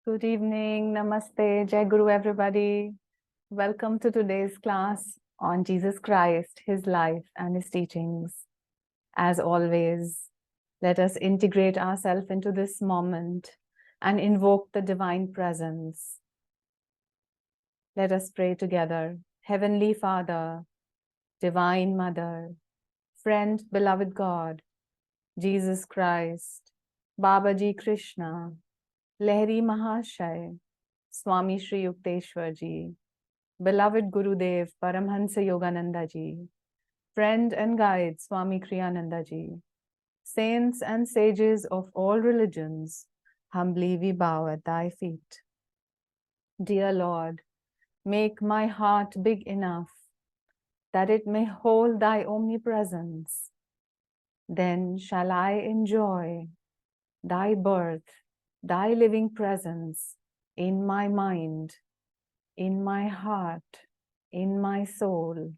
Good evening, Namaste, Jai Guru everybody. Welcome to today's class on Jesus Christ, His life and His teachings. As always, let us integrate ourselves into this moment and invoke the Divine Presence. Let us pray together. Heavenly Father, Divine Mother, Friend, Beloved God, Jesus Christ, Babaji Krishna, Lahiri Mahashay, Swami Shri Yukteswar Ji, beloved Gurudev Paramhansa Yogananda Ji, friend and guide Swami Kriyananda Ji, saints and sages of all religions, humbly we bow at thy feet. Dear Lord, make my heart big enough that it may hold thy omnipresence. Then shall I enjoy thy birth, thy living presence in my mind, in my heart, in my soul,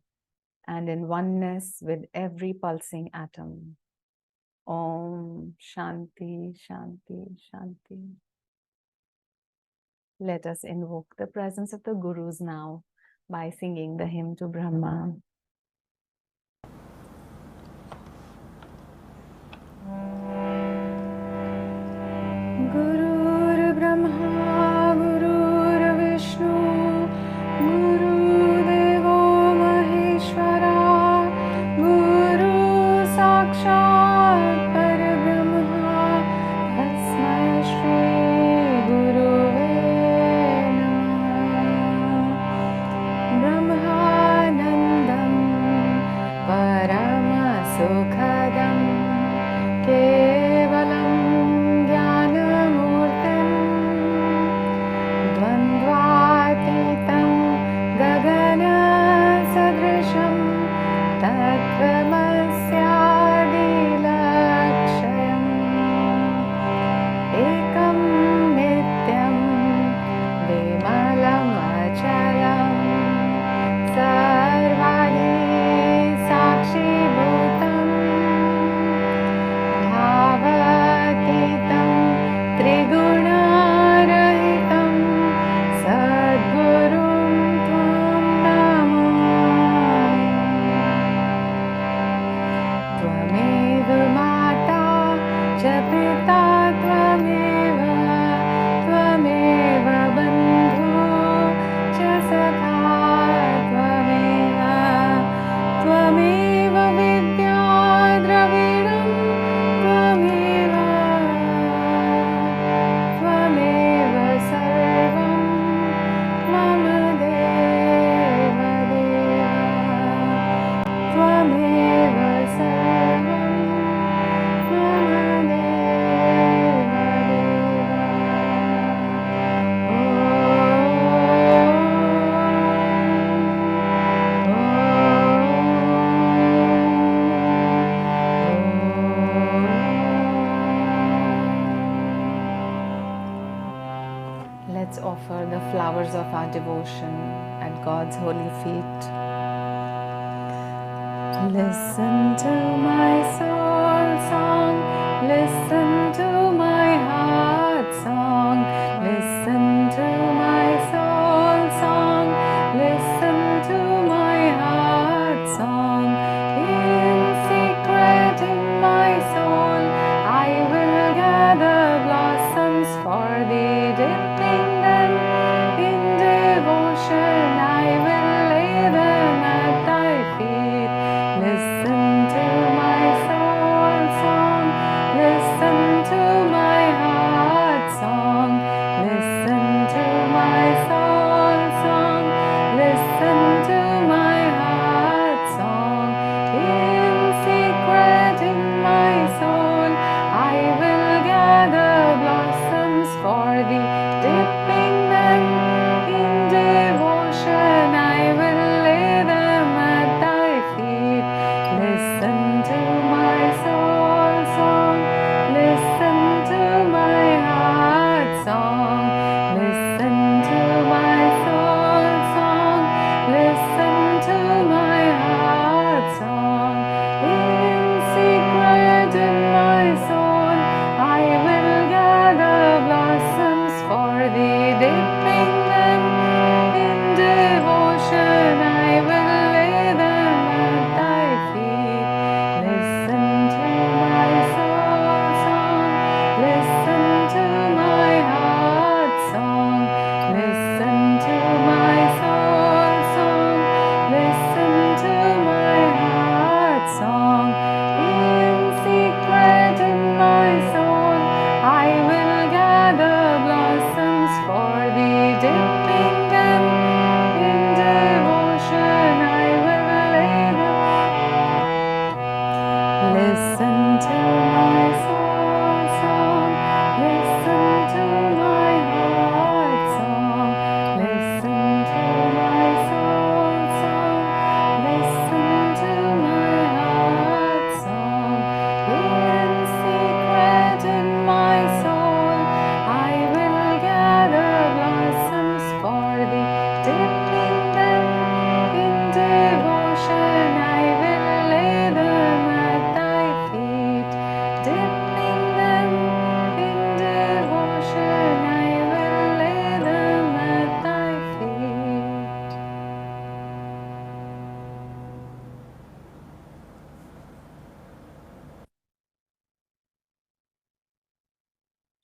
and in oneness with every pulsing atom. Om Shanti, Shanti, Shanti. Let us invoke the presence of the Gurus now by singing the hymn to Brahma. Gurur Brahma, Gurur Vishnu, Guru Devo Maheshwara, Guru Sakshat Parabrahma, Tasmai Shri Guruve Namah. Brahmanandam Parama Sukhadam Kevalam Dvandvatitam Gagana Sadrisham Tattvamasyaadilakshayam Ekam Nityam Vimalam Achalam Sarvadi Sakshi Bhutam Bhavatitam Triguna of our devotion at God's holy feet. Listen to my soul song, listen to my heart song, listen to my soul song, listen to my heart song. In secret in my soul, I will gather blossoms for thee, dipping them in devotion. I will lay them at thy feet. Listen to my soul song, listen to my heart song, listen to my soul song, listen to my heart song. In secret in my soul, I will gather blossoms for thee, dipping them in devotion. I will lay them at thy feet. Listen to my soul song, listen to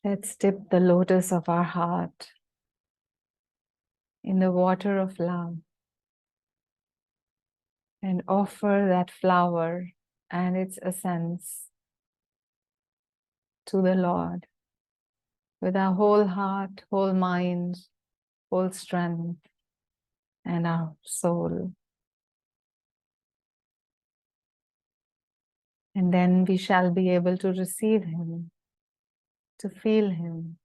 Let's dip the lotus of our heart in the water of love and offer that flower and its essence to the Lord with our whole heart, whole mind, whole strength, and our soul. And then we shall be able to receive Him, to feel Him,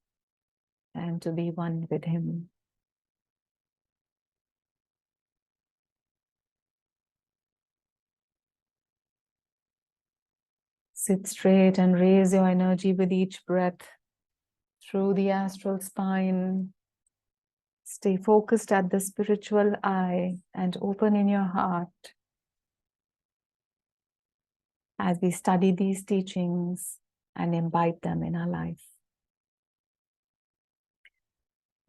and to be one with Him. Sit straight and raise your energy with each breath through the astral spine. Stay focused at the spiritual eye and open in your heart as we study these teachings and imbibe them in our life.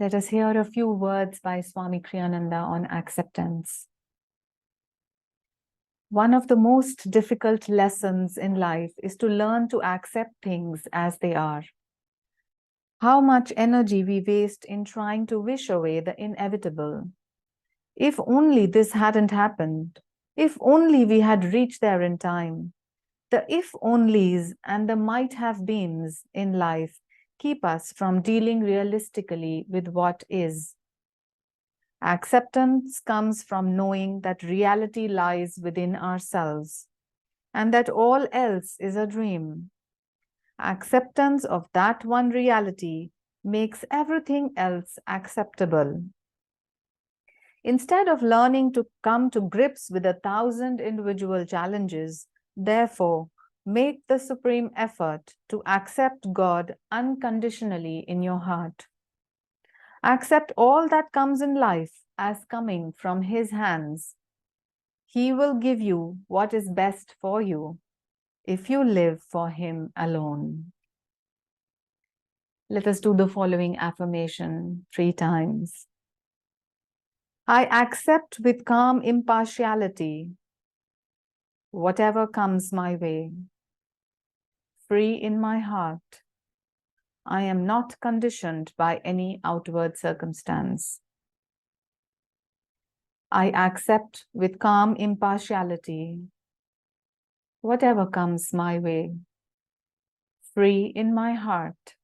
Let us hear a few words by Swami Kriyananda on acceptance. One of the most difficult lessons in life is to learn to accept things as they are. How much energy we waste in trying to wish away the inevitable. If only this hadn't happened. If only we had reached there in time. The if-onlys and the might-have-beens in life keep us from dealing realistically with what is. Acceptance comes from knowing that reality lies within ourselves and that all else is a dream. Acceptance of that one reality makes everything else acceptable. Instead of learning to come to grips with 1,000 individual challenges, therefore, make the supreme effort to accept God unconditionally in your heart. Accept all that comes in life as coming from His hands. He will give you what is best for you if you live for Him alone. Let us do the following affirmation 3 times. I accept with calm impartiality whatever comes my way. Free in my heart, I am not conditioned by any outward circumstance. I accept with calm impartiality whatever comes my way. Free in my heart,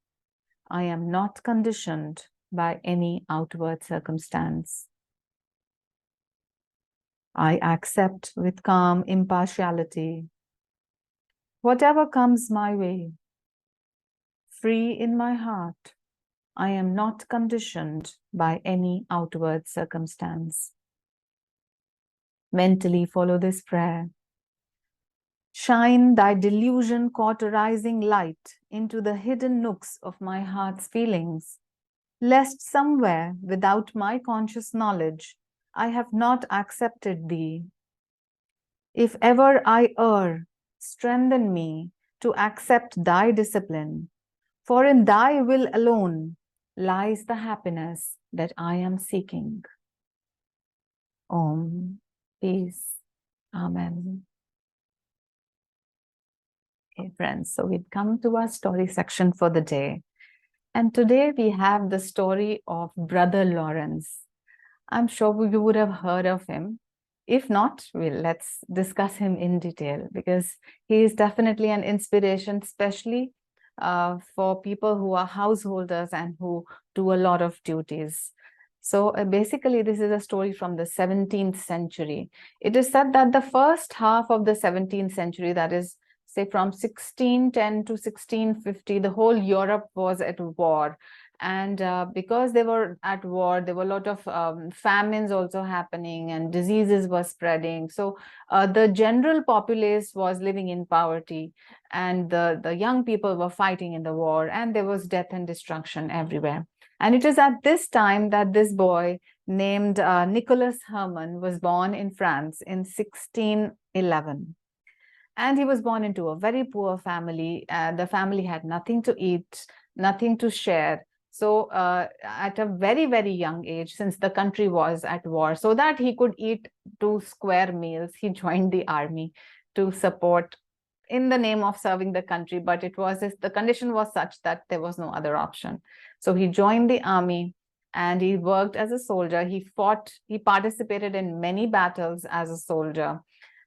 I am not conditioned by any outward circumstance. I accept with calm impartiality whatever comes my way. Free in my heart, I am not conditioned by any outward circumstance. Mentally follow this prayer. Shine thy delusion cauterizing light into the hidden nooks of my heart's feelings, lest somewhere without my conscious knowledge I have not accepted thee. If ever I err, strengthen me to accept thy discipline, for in thy will alone lies the happiness that I am seeking. Om. Peace. Amen. Okay, friends, so we've come to our story section for the day. And today we have the story of Brother Lawrence. I'm sure you would have heard of him. If not, let's discuss him in detail because he is definitely an inspiration, especially for people who are householders and who do a lot of duties. So basically, this is a story from the 17th century. It is said that the first half of the 17th century, that is, say from 1610 to 1650, the whole Europe was at war. And because they were at war, there were a lot of famines also happening and diseases were spreading. So the general populace was living in poverty and the young people were fighting in the war and there was death and destruction everywhere. And it is at this time that this boy named Nicholas Herman was born in France in 1611. And he was born into a very poor family. The family had nothing to eat, nothing to share. So at a very, very young age, since the country was at war, so that he could eat 2 square meals, he joined the army to support in the name of serving the country, but the condition was such that there was no other option. So he joined the army and he worked as a soldier. He participated in many battles as a soldier.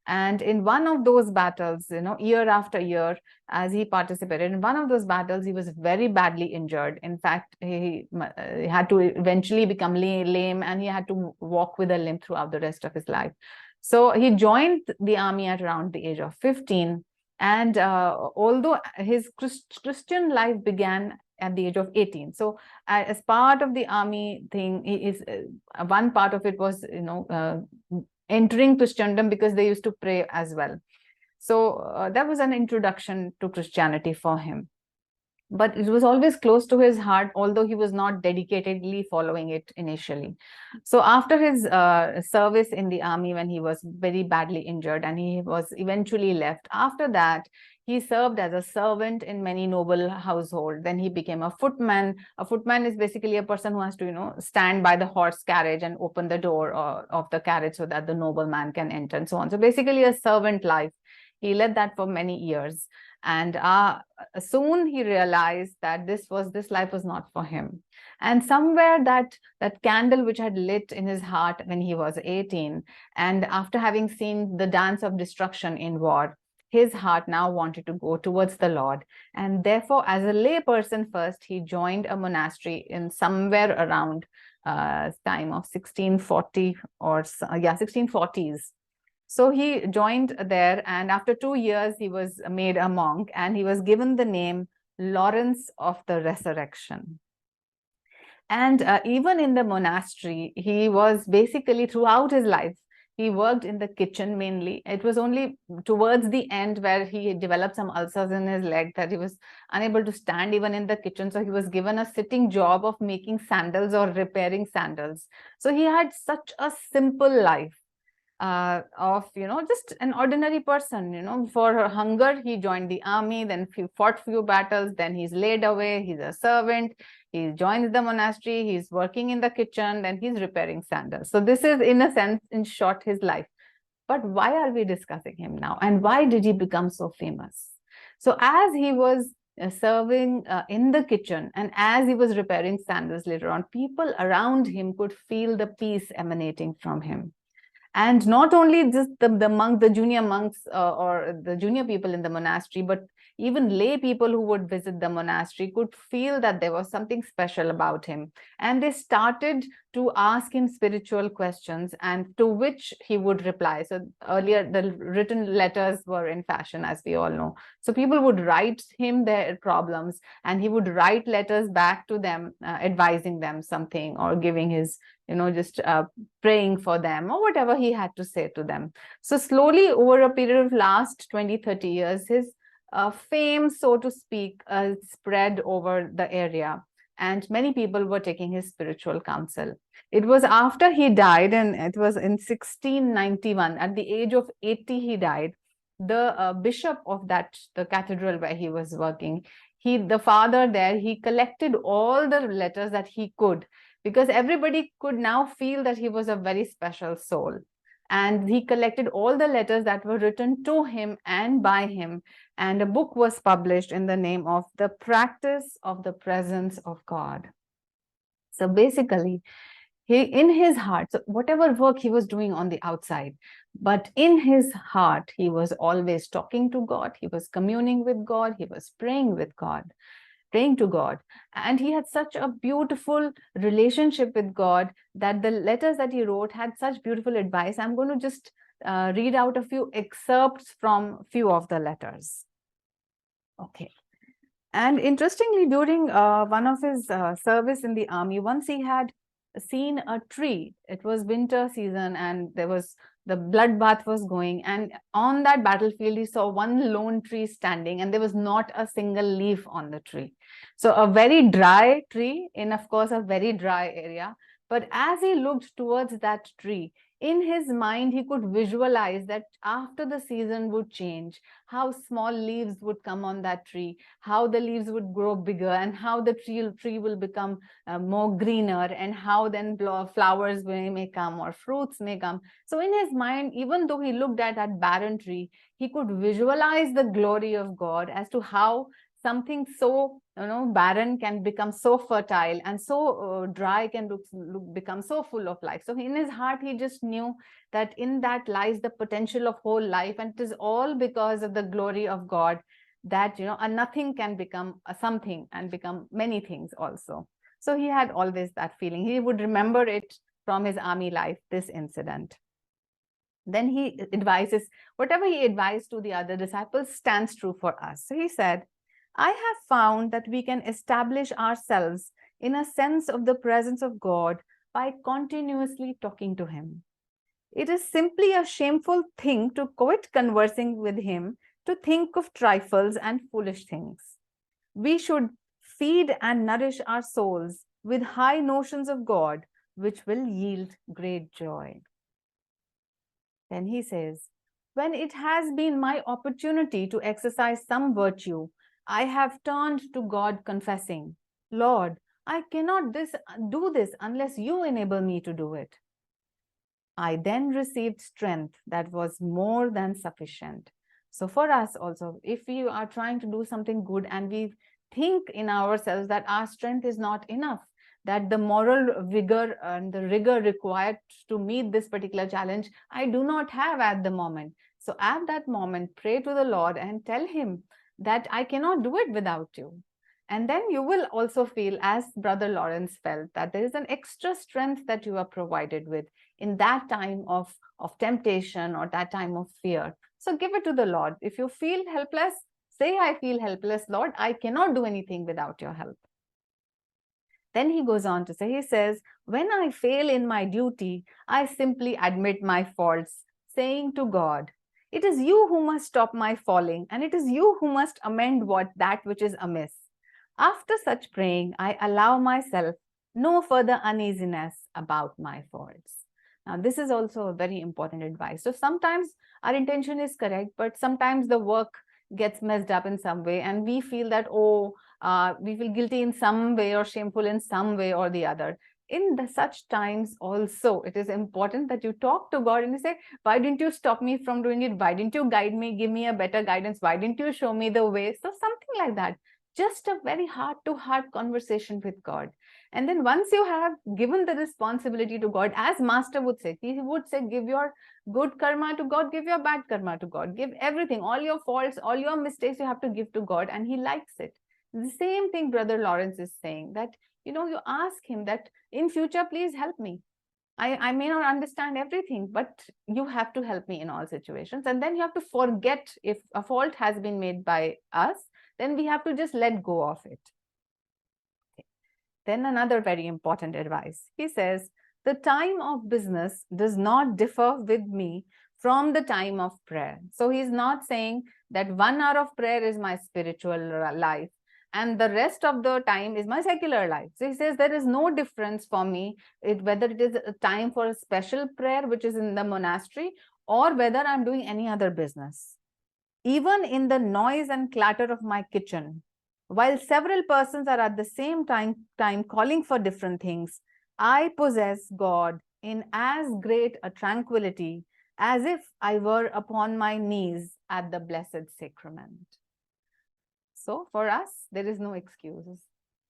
And in one of those battles, year after year, as he participated in one of those battles, he was very badly injured. In fact, he had to eventually become lame, and he had to walk with a limp throughout the rest of his life. So he joined the army at around the age of 15. And although his Christian life began at the age of 18. So as part of the army thing, one part of it was, entering Christendom, because they used to pray as well. So that was an introduction to Christianity for him. But it was always close to his heart, although he was not dedicatedly following it initially. So after his service in the army, when he was very badly injured and he was eventually left, after that, he served as a servant in many noble households. Then he became a footman. A footman is basically a person who has to, stand by the horse carriage and open the door of the carriage so that the nobleman can enter, and so on. So basically a servant life. He led that for many years. And soon he realized that this life was not for him. And somewhere that candle which had lit in his heart when he was 18, and after having seen the dance of destruction in war, his heart now wanted to go towards the Lord. And therefore, as a lay person first, he joined a monastery in somewhere around time of 1640 or 1640s. So he joined there, and after 2 years, he was made a monk, and he was given the name Lawrence of the Resurrection. And even in the monastery, he was basically, throughout his life, he worked in the kitchen mainly. It was only towards the end where he developed some ulcers in his leg that he was unable to stand even in the kitchen. So he was given a sitting job of making sandals or repairing sandals. So he had such a simple life. Of just an ordinary person. For hunger he joined the army, then he fought few battles, then he's laid away, he's a servant, he joins the monastery, he's working in the kitchen, then he's repairing sandals. So this is, in a sense, in short, his life. But why are we discussing him now, and why did he become so famous? So as he was serving in the kitchen, and as he was repairing sandals later on, people around him could feel the peace emanating from him. And not only just the junior monks or the junior people in the monastery, but even lay people who would visit the monastery could feel that there was something special about him. And they started to ask him spiritual questions, and to which he would reply. So earlier, the written letters were in fashion, as we all know. So people would write him their problems, and he would write letters back to them, advising them something, or giving his, just praying for them, or whatever he had to say to them. So slowly, over a period of last 20-30 years, his fame, so to speak, spread over the area, and many people were taking his spiritual counsel. It was after he died, and it was in 1691, at the age of 80 he died. The bishop of the cathedral where he was working, the father there, he collected all the letters that he could, because everybody could now feel that he was a very special soul. And he collected all the letters that were written to him and by him. And a book was published in the name of The Practice of the Presence of God. So basically, in his heart, so whatever work he was doing on the outside, but in his heart, he was always talking to God. He was communing with God. He was praying to God. And he had such a beautiful relationship with God that the letters that he wrote had such beautiful advice. I'm going to just read out a few excerpts from few of the letters. Okay. And interestingly, during one of his service in the army, once he had seen a tree. It was winter season, and the bloodbath was going, and on that battlefield he saw one lone tree standing, and there was not a single leaf on the tree. So a very dry tree in, of course, a very dry area. But as he looked towards that tree, In his mind, he could visualize that after the season would change, how small leaves would come on that tree, how the leaves would grow bigger, and how the tree will become more greener, and how then flowers may come or fruits may come. So in his mind, even though he looked at that barren tree, he could visualize the glory of God as to how something so barren can become so fertile, and so dry can become so full of life. So in his heart, he just knew that in that lies the potential of whole life, and it is all because of the glory of God that a nothing can become a something and become many things also. So he had always that feeling. He would remember it from his army life, this incident. Then he advises, whatever he advised to the other disciples stands true for us. So he said, I have found that we can establish ourselves in a sense of the presence of God by continuously talking to him. It is simply a shameful thing to quit conversing with him, to think of trifles and foolish things. We should feed and nourish our souls with high notions of God, which will yield great joy. Then he says, when it has been my opportunity to exercise some virtue, I have turned to God confessing, Lord, I cannot do this unless you enable me to do it. I then received strength that was more than sufficient. So for us also, if we are trying to do something good and we think in ourselves that our strength is not enough, that the moral vigor and the rigor required to meet this particular challenge, I do not have at the moment. So at that moment, pray to the Lord and tell him that I cannot do it without you. And then you will also feel, as Brother Lawrence felt, that there is an extra strength that you are provided with in that time of temptation or that time of fear. So give it to the Lord. If you feel helpless, say, I feel helpless, Lord, I cannot do anything without your help. Then he goes on to say, he says, when I fail in my duty, I simply admit my faults, saying to God, it is you who must stop my falling, and it is you who must amend that which is amiss. After such praying, I allow myself no further uneasiness about my faults. Now, this is also a very important advice. So sometimes our intention is correct, but sometimes the work gets messed up in some way, and we feel that, we feel guilty in some way or shameful in some way or the other. In such times also, it is important that you talk to God and you say, why didn't you stop me from doing it? Why didn't you guide me, give me a better guidance? Why didn't you show me the way? So something like that. Just a very heart-to-heart conversation with God. And then once you have given the responsibility to God, as Master would say, he would say, give your good karma to God, give your bad karma to God, give everything, all your faults, all your mistakes you have to give to God, and he likes it. The same thing Brother Lawrence is saying, that, you ask him that in future, please help me. I may not understand everything, but you have to help me in all situations. And then you have to forget if a fault has been made by us, then we have to just let go of it. Okay. Then another very important advice. He says, the time of business does not differ with me from the time of prayer. So he's not saying that 1 hour of prayer is my spiritual life and the rest of the time is my secular life. So he says there is no difference for me, whether it is a time for a special prayer, which is in the monastery, or whether I'm doing any other business. Even in the noise and clatter of my kitchen, while several persons are at the same time calling for different things, I possess God in as great a tranquility as if I were upon my knees at the Blessed Sacrament. So for us, there is no excuses.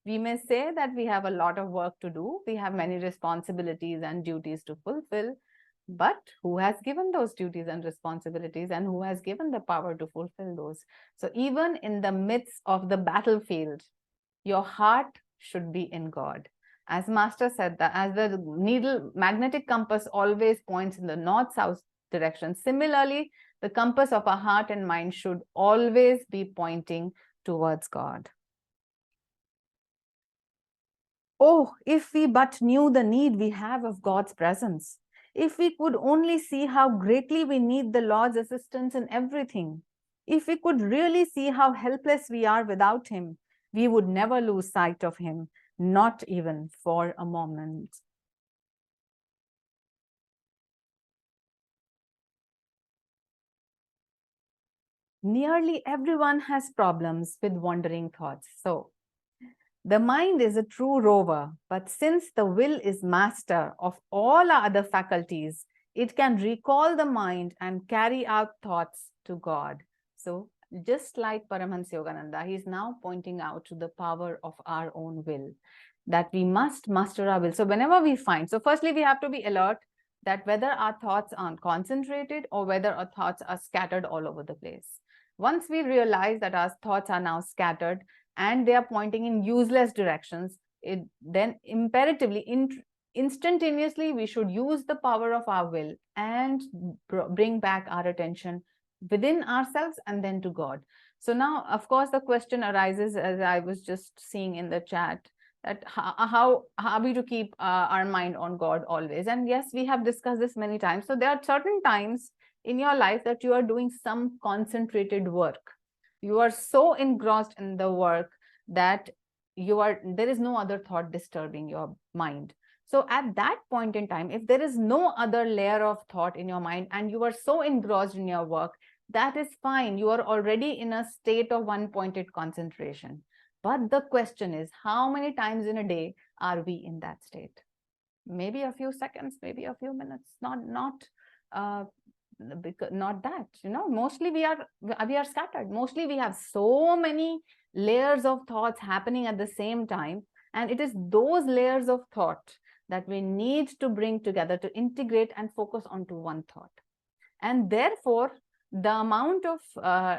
We may say that we have a lot of work to do. We have many responsibilities and duties to fulfill. But who has given those duties and responsibilities, and who has given the power to fulfill those? So even in the midst of the battlefield, your heart should be in God. As Master said, that as the magnetic compass always points in the north-south direction, similarly, the compass of our heart and mind should always be pointing towards God. Oh, if we but knew the need we have of God's presence, if we could only see how greatly we need the Lord's assistance in everything, if we could really see how helpless we are without him, we would never lose sight of him, not even for a moment. Nearly everyone has problems with wandering thoughts. So, the mind is a true rover, but since the will is master of all our other faculties, it can recall the mind and carry out thoughts to God. So, just like Paramhansa Yogananda, he is now pointing out to the power of our own will, that we must master our will. So, whenever we find, so firstly, we have to be alert that whether our thoughts are concentrated or whether our thoughts are scattered all over the place. Once we realize that our thoughts are now scattered, and they are pointing in useless directions, then imperatively, instantaneously, we should use the power of our will and bring back our attention within ourselves and then to God. So now, of course, the question arises, as I was just seeing in the chat, that how are we to keep our mind on God always? And yes, we have discussed this many times. So there are certain times in your life that you are doing some concentrated work. You are so engrossed in the work that there is no other thought disturbing your mind. So at that point in time, if there is no other layer of thought in your mind and you are so engrossed in your work, that is fine. You are already in a state of one-pointed concentration. But the question is, how many times in a day are we in that state? Maybe a few seconds, maybe a few minutes, not that, mostly we are scattered. Mostly we have so many layers of thoughts happening at the same time, and it is those layers of thought that we need to bring together to integrate and focus onto one thought. And therefore, the amount of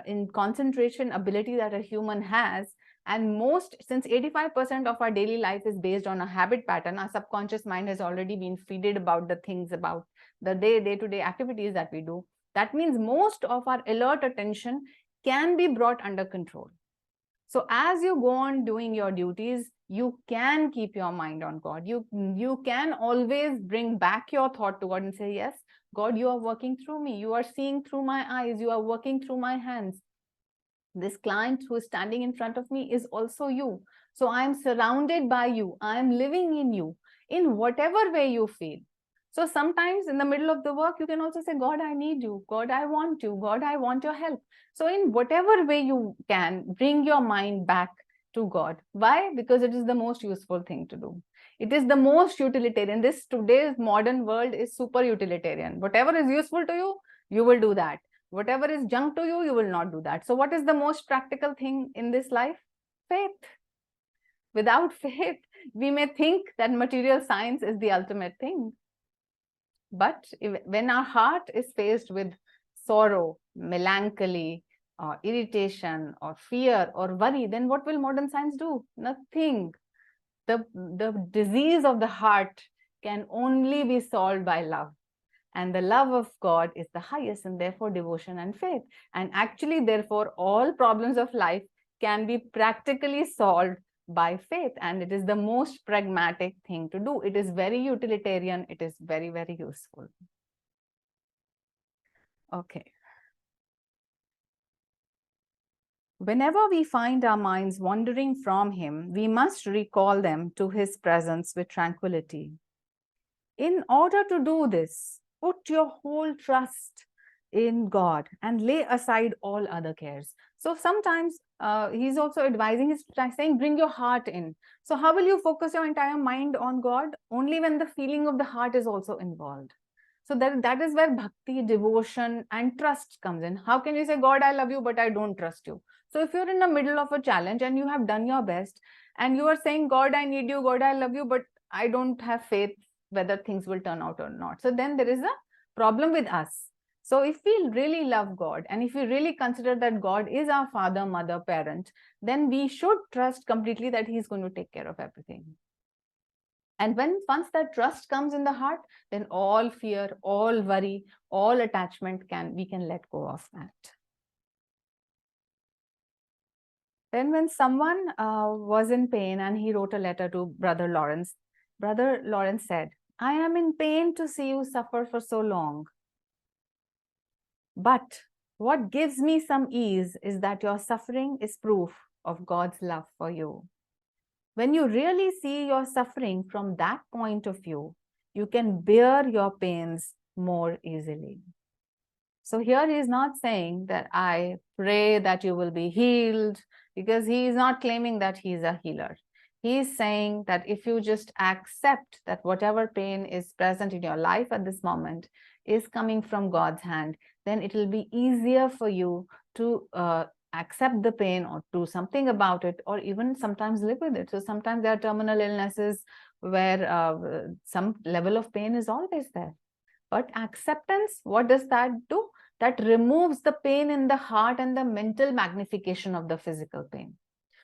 in concentration ability that a human has, and since 85% of our daily life is based on a habit pattern, our subconscious mind has already been fed about the things, about the day-to-day activities that we do. That means most of our alert attention can be brought under control. So as you go on doing your duties, you can keep your mind on God. You can always bring back your thought to God and say, yes, God, you are working through me. You are seeing through my eyes. You are working through my hands. This client who is standing in front of me is also you. So I am surrounded by you. I am living in you in whatever way you feel. So sometimes in the middle of the work, you can also say, God, I need you. God, I want you. God, I want your help. So in whatever way you can, bring your mind back to God. Why? Because it is the most useful thing to do. It is the most utilitarian. Today's modern world is super utilitarian. Whatever is useful to you, you will do that. Whatever is junk to you, you will not do that. So what is the most practical thing in this life? Faith. Without faith, we may think that material science is the ultimate thing. But when our heart is faced with sorrow, melancholy, or irritation, or fear, or worry, then what will modern science do? Nothing. The disease of the heart can only be solved by love. And the love of God is the highest, and therefore devotion and faith. And actually, therefore, all problems of life can be practically solved by faith. And it is the most pragmatic thing to do. It is very utilitarian. It is very, very useful. Okay. Whenever we find our minds wandering from Him, we must recall them to His presence with tranquility. In order to do this, put your whole trust in God and lay aside all other cares. So sometimes he's also advising, he's saying, bring your heart in. So how will you focus your entire mind on God? Only when the feeling of the heart is also involved. So that is where bhakti, devotion, and trust comes in. How can you say, God, I love you, but I don't trust you? So if you're in the middle of a challenge and you have done your best and you are saying, God, I need you, God, I love you, but I don't have faith whether things will turn out or not. So then there is a problem with us. So if we really love God and if we really consider that God is our father, mother, parent, then we should trust completely that He's going to take care of everything. And once that trust comes in the heart, then all fear, all worry, all attachment we can let go of that. Then when someone was in pain and he wrote a letter to Brother Lawrence said, I am in pain to see you suffer for so long. But what gives me some ease is that your suffering is proof of God's love for you. When you really see your suffering from that point of view, you can bear your pains more easily. So here he is not saying that I pray that you will be healed, because he is not claiming that he is a healer. He is saying that if you just accept that whatever pain is present in your life at this moment is coming from God's hand, then it will be easier for you to accept the pain or do something about it, or even sometimes live with it. So sometimes there are terminal illnesses where some level of pain is always there. But acceptance, what does that do? That removes the pain in the heart and the mental magnification of the physical pain.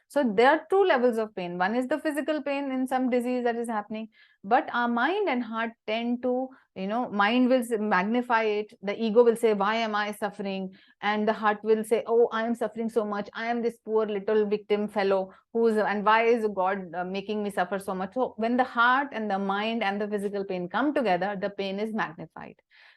So there are two levels of pain. One is the physical pain in some disease that is happening, but our mind and heart tend to, mind will magnify it. The ego will say, why am I suffering? And the heart will say, oh, I am suffering so much. I am this poor little victim fellow and why is God making me suffer so much? So when the heart and the mind and the physical pain come together, the pain is magnified.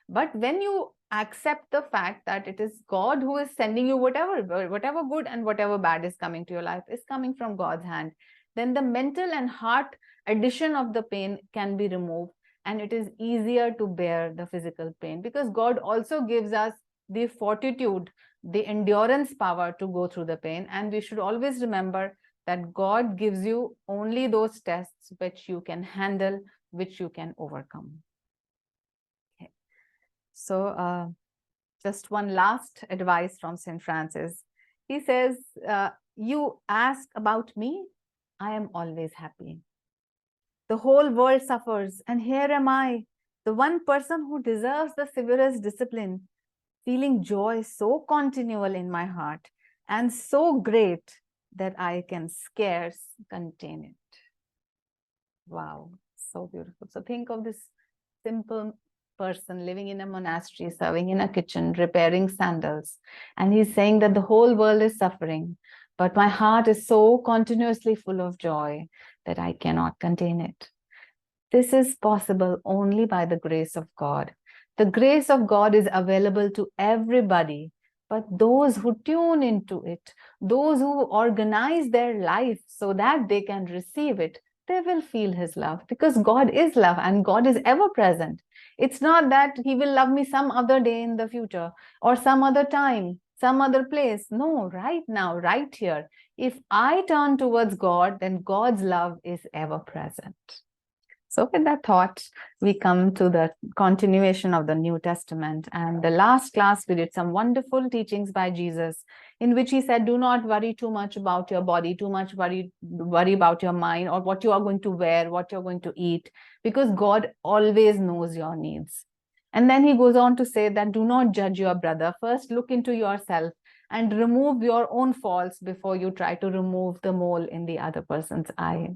But when you accept the fact that it is God who is sending you whatever good and whatever bad is coming to your life is coming from God's hand, then the mental and heart addition of the pain can be removed, and it is easier to bear the physical pain, because God also gives us the fortitude, the endurance power to go through the pain. And we should always remember that God gives you only those tests which you can handle, which you can overcome. So just one last advice from St. Francis. He says, you ask about me, I am always happy. The whole world suffers, and here am I, the one person who deserves the severest discipline, feeling joy so continual in my heart and so great that I can scarce contain it. Wow, so beautiful. So think of this simple person living in a monastery, serving in a kitchen, repairing sandals. And he's saying that the whole world is suffering, but my heart is so continuously full of joy that I cannot contain it. This is possible only by the grace of God. The grace of God is available to everybody, but those who tune into it, those who organize their life so that they can receive it, they will feel his love, because God is love and God is ever present. It's not that he will love me some other day in the future or some other time, some other place. No, right now, right here. If I turn towards God, then God's love is ever present. So with that thought, we come to the continuation of the New Testament. And the last class, we did some wonderful teachings by Jesus, in which he said, do not worry too much about your body, too much worry about your mind, or what you are going to wear, what you're going to eat, because God always knows your needs. And then he goes on to say that do not judge your brother. First, look into yourself and remove your own faults before you try to remove the mole in the other person's eye.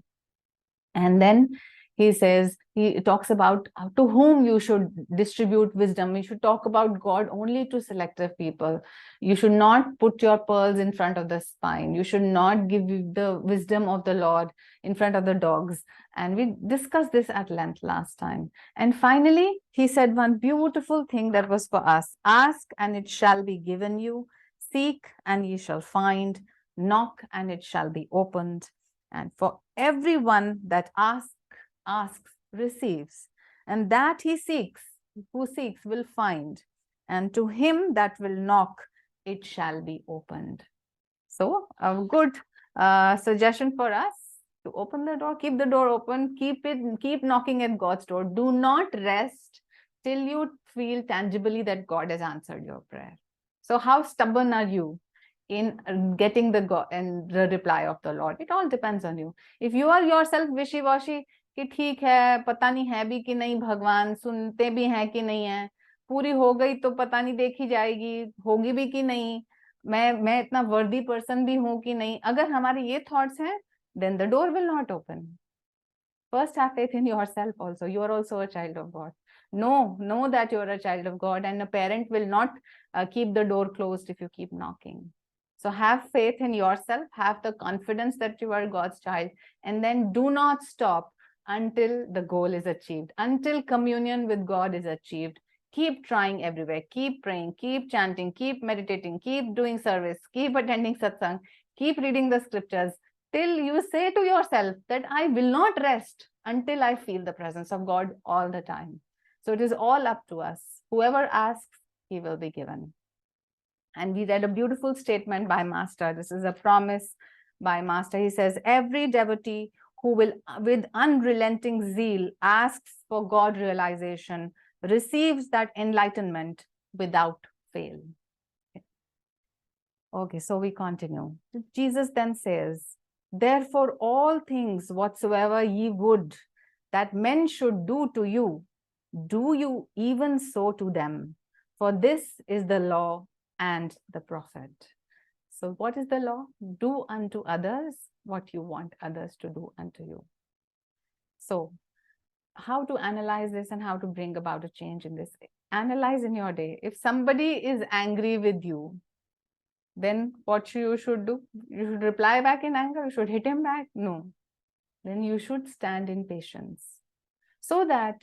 And then he says, he talks about to whom you should distribute wisdom. You should talk about God only to selective people. You should not put your pearls in front of the swine. You should not give the wisdom of the Lord in front of the dogs. And we discussed this at length last time. And finally, he said one beautiful thing that was for us. Ask and it shall be given you. Seek and ye shall find. Knock and it shall be opened. And for everyone that asks, receives. And that who seeks will find. And to him that will knock, it shall be opened. So a good suggestion for us to open the door, keep the door open, keep knocking at God's door. Do not rest till you feel tangibly that God has answered your prayer. So how stubborn are you in getting the reply of the Lord? It all depends on you. If you are yourself wishy-washy, कि ठीक है, पता नहीं है भी कि नहीं, भगवान सुनते भी हैं कि नहीं है, पूरी हो गई तो पता नहीं देखी जाएगी, होगी भी कि नहीं, मैं इतना वर्दी पर्सन भी हूं कि नहीं, अगर हमारे ये थॉट्स हैं, then the door will not open. First, have faith in yourself also. You are also a child of God. Know that you are a child of God, and a parent will not keep the door closed if you keep knocking. So have faith in yourself, have the confidence that you are God's child, and then do not stop until the goal is achieved, until communion with God is achieved. Keep trying everywhere, keep praying, keep chanting, keep meditating, keep doing service, keep attending satsang, keep reading the scriptures, till you say to yourself that I will not rest until I feel the presence of God all the time. So it is all up to us. Whoever asks he will be given. And we read a beautiful statement by Master. This is a promise by Master. He says, every devotee who will, with unrelenting zeal, asks for God realization, receives that enlightenment without fail. Okay, so we continue. Jesus then says, therefore, all things whatsoever ye would that men should do to you, do you even so to them. For this is the law and the prophet. So what is the law? Do unto others what you want others to do unto you. So how to analyze this and how to bring about a change in this? Analyze in your day. If somebody is angry with you, then what you should do? You should reply back in anger. You should hit him back. No. Then you should stand in patience. So that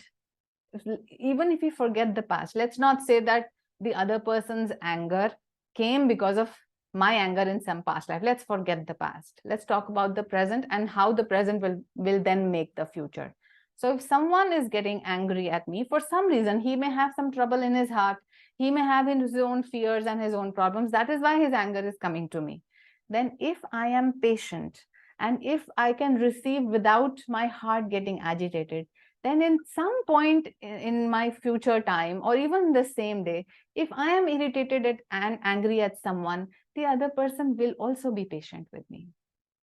even if you forget the past, let's not say that the other person's anger came because of my anger in some past life. Let's forget the past. Let's talk about the present and how the present will then make the future. So if someone is getting angry at me for some reason, he may have some trouble in his heart. He may have his own fears and his own problems. That is why his anger is coming to me. Then if I am patient and if I can receive without my heart getting agitated, then in some point in my future time or even the same day, if I am irritated at and angry at someone, the other person will also be patient with me.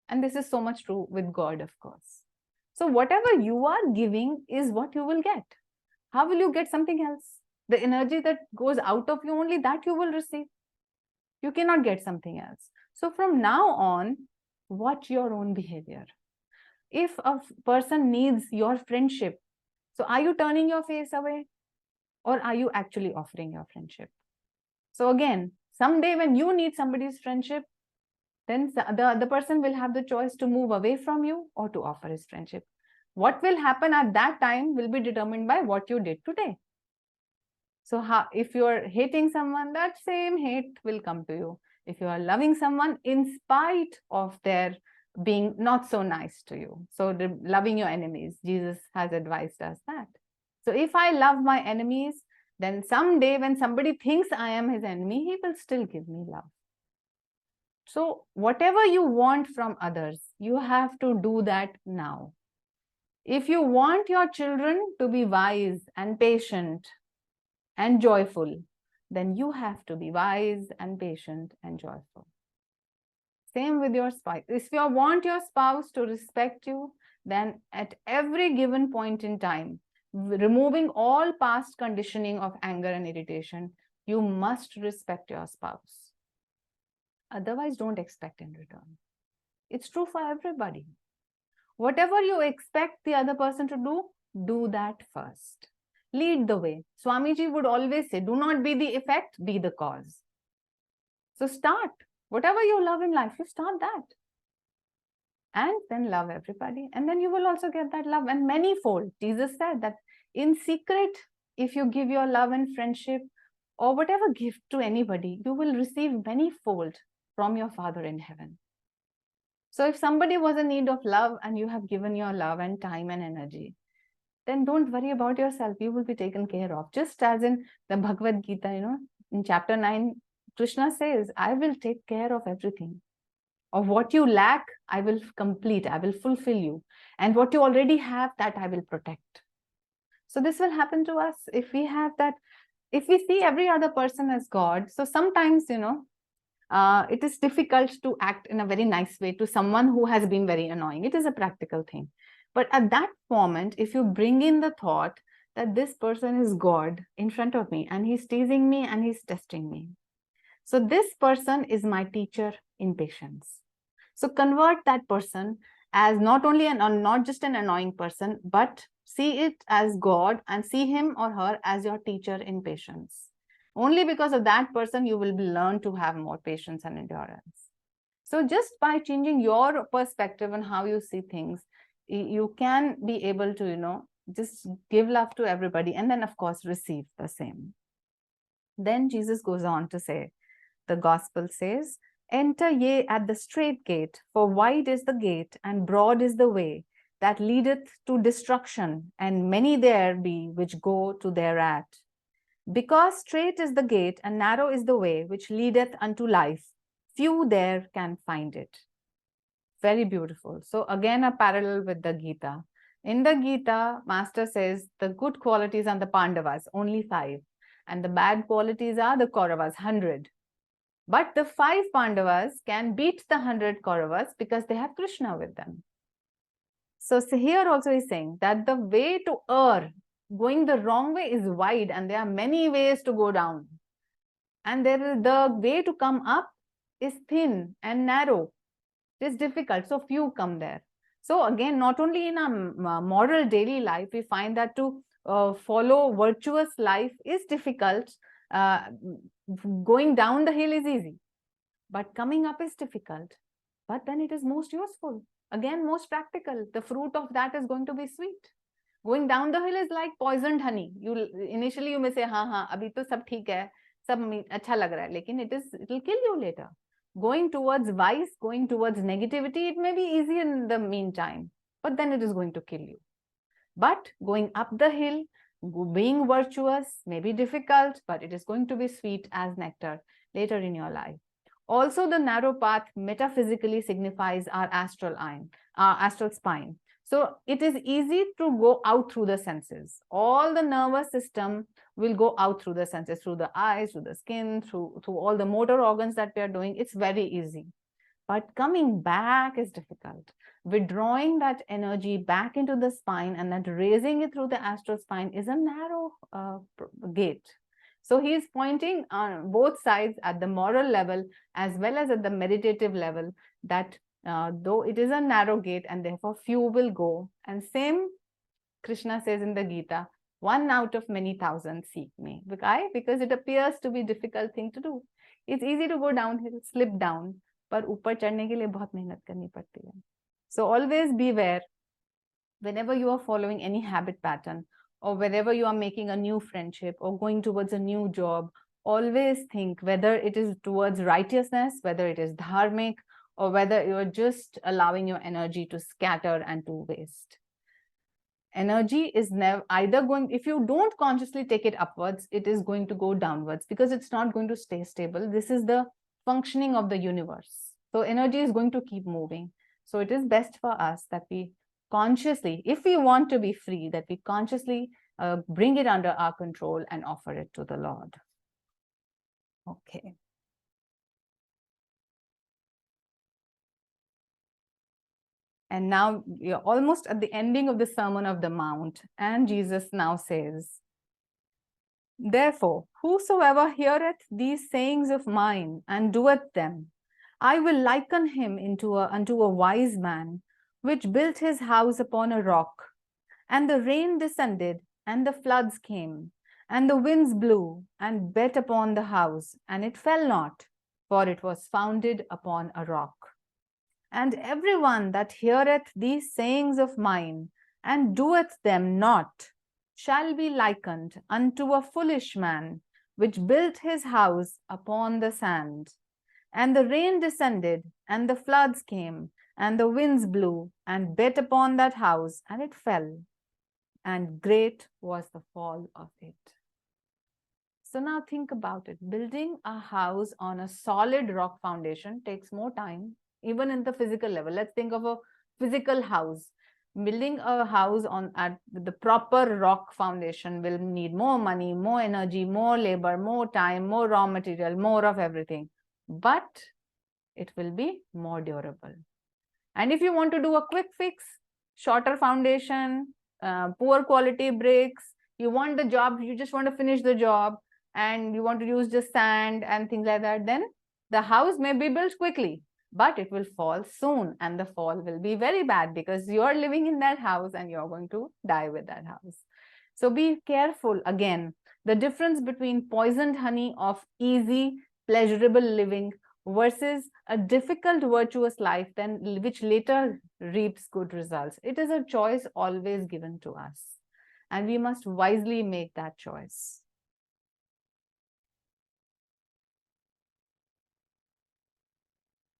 And this is so much true with God, of course. So whatever you are giving is what you will get. How will you get something else? The energy that goes out of you, only that you will receive. You cannot get something else. So from now on, watch your own behavior. If a person needs your friendship, so are you turning your face away or are you actually offering your friendship? So again, someday when you need somebody's friendship, then the other person will have the choice to move away from you or to offer his friendship. What will happen at that time will be determined by what you did today. So if you are hating someone, that same hate will come to you. If you are loving someone in spite of their being not so nice to you. So loving your enemies, Jesus has advised us that. So if I love my enemies, then someday when somebody thinks I am his enemy, he will still give me love. So whatever you want from others, you have to do that now. If you want your children to be wise and patient and joyful, then you have to be wise and patient and joyful. Same with your spouse. If you want your spouse to respect you, then at every given point in time, removing all past conditioning of anger and irritation, you must respect your spouse. Otherwise, don't expect in return. It's true for everybody. Whatever you expect the other person to do that first. Lead the way. Swamiji would always say, do not be the effect, be the cause. So start. Whatever you love in life, you start that. And then love everybody. And then you will also get that love. And manyfold. Jesus said that in secret, if you give your love and friendship or whatever gift to anybody, you will receive manyfold from your Father in heaven. So if somebody was in need of love and you have given your love and time and energy, then don't worry about yourself. You will be taken care of. Just as in the Bhagavad Gita, in chapter 9, Krishna says, I will take care of everything. Of what you lack, I will complete, I will fulfill you. And what you already have, that I will protect. So this will happen to us if we have that, if we see every other person as God. So sometimes, it is difficult to act in a very nice way to someone who has been very annoying. It is a practical thing. But at that moment, if you bring in the thought that this person is God in front of me and he's teasing me and he's testing me. So this person is my teacher in patience. So convert that person as not just an annoying person, but see it as God and see him or her as your teacher in patience. Only because of that person, you will learn to have more patience and endurance. So just by changing your perspective on how you see things, you can be able to, just give love to everybody and then, of course, receive the same. Then Jesus goes on to say, the gospel says, enter ye at the strait gate, for wide is the gate and broad is the way that leadeth to destruction, and many there be which go to thereat. Because straight is the gate and narrow is the way which leadeth unto life, few there can find it. Very beautiful. So again, a parallel with the Gita. In the Gita, Master says the good qualities are the Pandavas, only 5. And the bad qualities are the Kauravas, 100. But the 5 Pandavas can beat the 100 Kauravas because they have Krishna with them. So here also he's saying that the way to err, going the wrong way, is wide and there are many ways to go down. And the way to come up is thin and narrow. It is difficult, so few come there. So again, not only in our moral daily life, we find that to follow virtuous life is difficult. Going down the hill is easy, but coming up is difficult. But then it is most useful. Again, most practical. The fruit of that is going to be sweet. Going down the hill is like poisoned honey. Initially you may say, हाँ, abhi to sab theek hai, sab अच्छा लग रहा है, लेकिन it will kill you later. Going towards vice, going towards negativity, it may be easy in the meantime, but then it is going to kill you. But going up the hill, being virtuous may be difficult, but it is going to be sweet as nectar later in your life. Also, the narrow path metaphysically signifies our astral spine. So it is easy to go out through the senses. All the nervous system will go out through the senses, through the eyes, through the skin, through all the motor organs that we are doing. It's very easy. But coming back is difficult. Withdrawing that energy back into the spine and then raising it through the astral spine is a narrow gate. So he is pointing on both sides, at the moral level as well as at the meditative level, that though it is a narrow gate and therefore few will go. And same Krishna says in the Gita, 1 out of many thousand seek me. Why? Because it appears to be a difficult thing to do. It's easy to go downhill, slip down, पर ऊपर चढ़ने के लिए बहुत मेहनत करनी पड़ती है. So always beware whenever you are following any habit pattern, or whenever you are making a new friendship or going towards a new job, always think whether it is towards righteousness, whether it is dharmic, or whether you are just allowing your energy to scatter and to waste. Energy is never either going, if you don't consciously take it upwards, it is going to go downwards because it's not going to stay stable. This is the functioning of the universe. So energy is going to keep moving. So it is best for us that we consciously, if we want to be free, that we consciously bring it under our control and offer it to the Lord. Okay. And now we are almost at the ending of the Sermon of the Mount, and Jesus now says, therefore, whosoever heareth these sayings of mine and doeth them, I will liken him unto a wise man, which built his house upon a rock. And the rain descended, and the floods came, and the winds blew, and beat upon the house, and it fell not, for it was founded upon a rock. And everyone that heareth these sayings of mine, and doeth them not, shall be likened unto a foolish man, which built his house upon the sand. And the rain descended, and the floods came, and the winds blew, and beat upon that house, and it fell. And great was the fall of it. So now think about it. Building a house on a solid rock foundation takes more time, even in the physical level. Let's think of a physical house. Building a house at the proper rock foundation will need more money, more energy, more labor, more time, more raw material, more of everything. But it will be more durable. And if you want to do a quick fix, shorter foundation, poor quality bricks, you want the job, you just want to finish the job, and you want to use just sand and things like that, then the house may be built quickly, but it will fall soon, and the fall will be very bad because you are living in that house and you're going to die with that house. So be careful. Again, the difference between poisoned honey of easy, pleasurable living versus a difficult, virtuous life, then which later reaps good results. It is a choice always given to us, and we must wisely make that choice.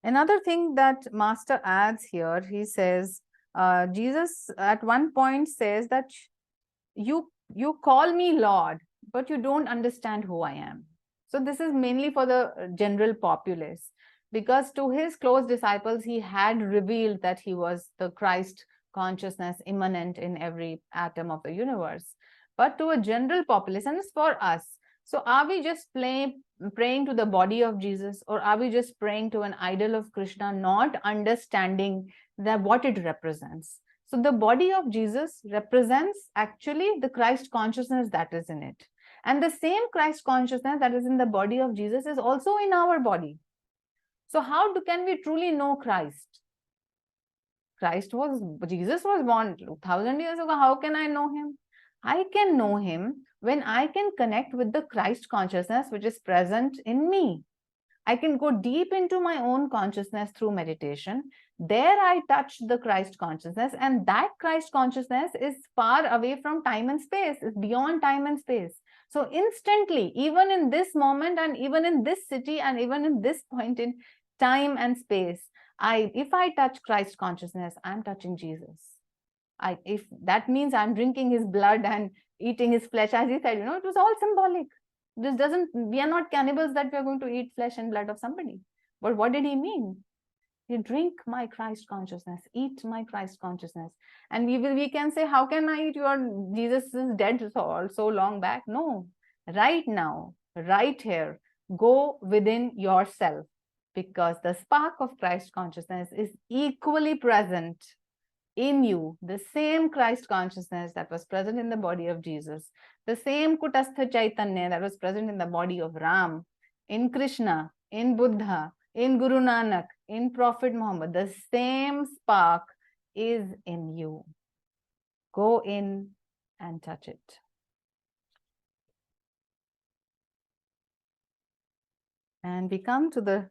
Another thing that Master adds here, he says, Jesus at one point says that you call me Lord, but you don't understand who I am. So this is mainly for the general populace, because to his close disciples, he had revealed that he was the Christ consciousness immanent in every atom of the universe. But to a general populace, and it's for us. So are we just praying to the body of Jesus, or are we just praying to an idol of Krishna, not understanding that what it represents? So the body of Jesus represents actually the Christ consciousness that is in it. And the same Christ consciousness that is in the body of Jesus is also in our body. So how can we truly know Christ? Jesus was born 2000 years ago. How can I know him? I can know him when I can connect with the Christ consciousness which is present in me. I can go deep into my own consciousness through meditation. There I touch the Christ consciousness, and that Christ consciousness is far away from time and space, is beyond time and space. So instantly, even in this moment, and even in this city, and even in this point in time and space, if I touch Christ consciousness, I'm touching Jesus. If that means I'm drinking his blood and eating his flesh, as he said, it was all symbolic. We are not cannibals that we are going to eat flesh and blood of somebody. But what did he mean? You drink my Christ consciousness, eat my Christ consciousness. And we can say, how can I eat Jesus is dead so long back? No, right now, right here, go within yourself, because the spark of Christ consciousness is equally present in you, the same Christ consciousness that was present in the body of Jesus, the same Kutastha Chaitanya that was present in the body of Ram, in Krishna, in Buddha, in Guru Nanak, in Prophet Muhammad, the same spark is in you. Go in and touch it. And we come to the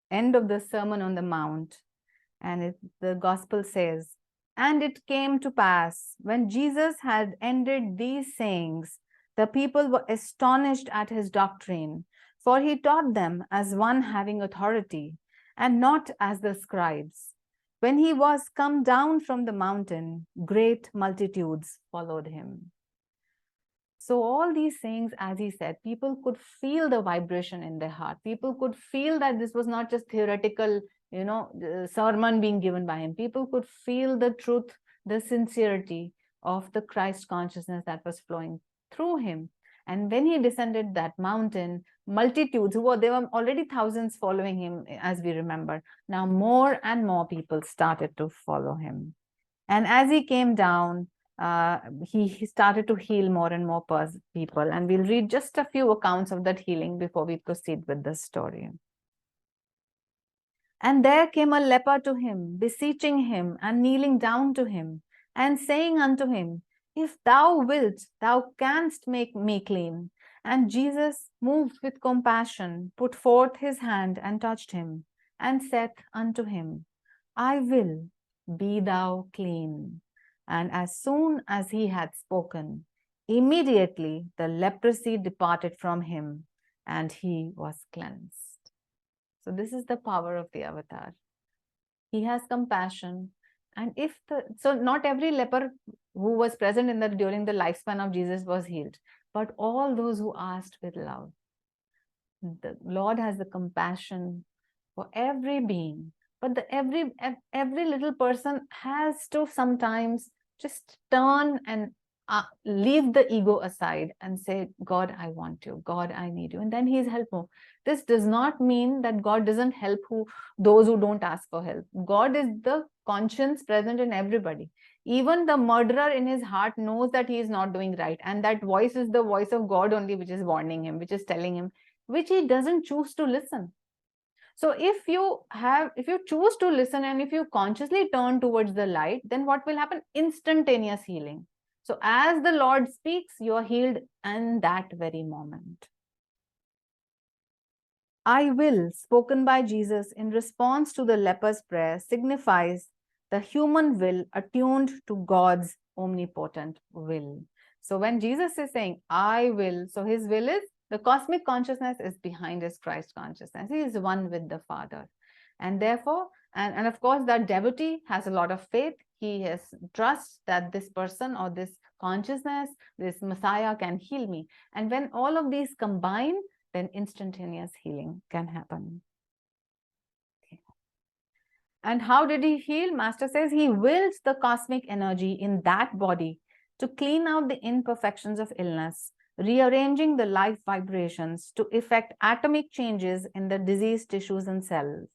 end of the Sermon on the Mount, and the Gospel says, "And it came to pass, when Jesus had ended these sayings, the people were astonished at his doctrine, for he taught them as one having authority, and not as the scribes. When he was come down from the mountain, great multitudes followed him." So all these sayings, as he said, people could feel the vibration in their heart. People could feel that this was not just theoretical, sermon being given by him. People could feel the truth, the sincerity of the Christ consciousness that was flowing through him. And when he descended that mountain, multitudes there were already thousands following him, as we remember. Now more and more people started to follow him. And as he came down, he started to heal more and more people. And we'll read just a few accounts of that healing before we proceed with the story. "And there came a leper to him, beseeching him and kneeling down to him, and saying unto him, If thou wilt, thou canst make me clean. And Jesus, moved with compassion, put forth his hand and touched him, and saith unto him, I will, be thou clean. And as soon as he had spoken, immediately the leprosy departed from him, and he was cleansed." So this is the power of the avatar. He has compassion. And so not every leper who was present during the lifespan of Jesus was healed, but all those who asked with love. The Lord has the compassion for every being, but every little person has to sometimes just turn and leave the ego aside and say, God, I want you. God, I need you. And then he's helpful. This does not mean that God doesn't help those who don't ask for help. God is the conscience present in everybody. Even the murderer in his heart knows that he is not doing right. And that voice is the voice of God only, which is warning him, which is telling him, which he doesn't choose to listen. So if you choose to listen and if you consciously turn towards the light, then what will happen? Instantaneous healing. So as the Lord speaks, you are healed in that very moment. I will, spoken by Jesus in response to the leper's prayer, signifies the human will attuned to God's omnipotent will. So when Jesus is saying, I will, so his will is, the cosmic consciousness is behind his Christ consciousness. He is one with the Father. And therefore, and of course, that devotee has a lot of faith. he has trust that this person or this consciousness, this Messiah can heal me. And when all of these combine, then instantaneous healing can happen. Okay. And how did he heal? Master says he willed the cosmic energy in that body to clean out the imperfections of illness, rearranging the life vibrations to effect atomic changes in the diseased tissues and cells.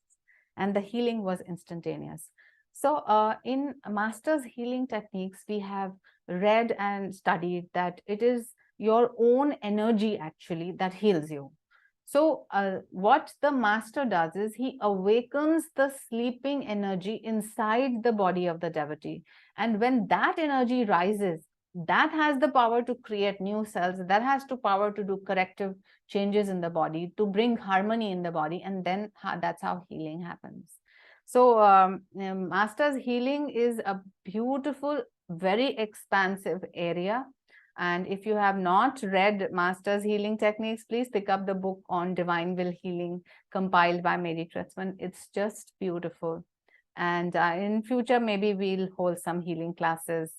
And the healing was instantaneous. So in Master's healing techniques, we have read and studied that it is your own energy actually that heals you. So what the Master does is he awakens the sleeping energy inside the body of the devotee. And when that energy rises, that has the power to create new cells, that has the power to do corrective changes in the body, to bring harmony in the body, and then that's how healing happens. So Master's healing is a beautiful, very expansive area. And if you have not read Master's healing techniques, please pick up the book on Divine Will Healing compiled by Mary Kretzmann. It's just beautiful. And in future, maybe we'll hold some healing classes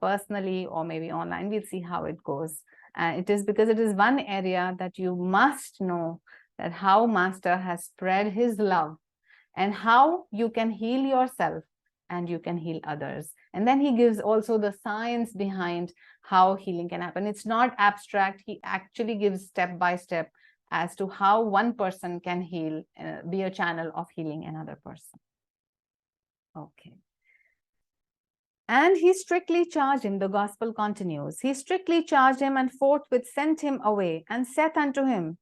personally or maybe online. We'll see how it goes. It is because it is one area that you must know that how Master has spread his love and how you can heal yourself and you can heal others. And then he gives also the science behind how healing can happen. It's not abstract. He actually gives step by step as to how one person can heal, be a channel of healing another person. Okay. And he strictly charged him, the gospel continues, he strictly charged him and forthwith sent him away and saith unto him,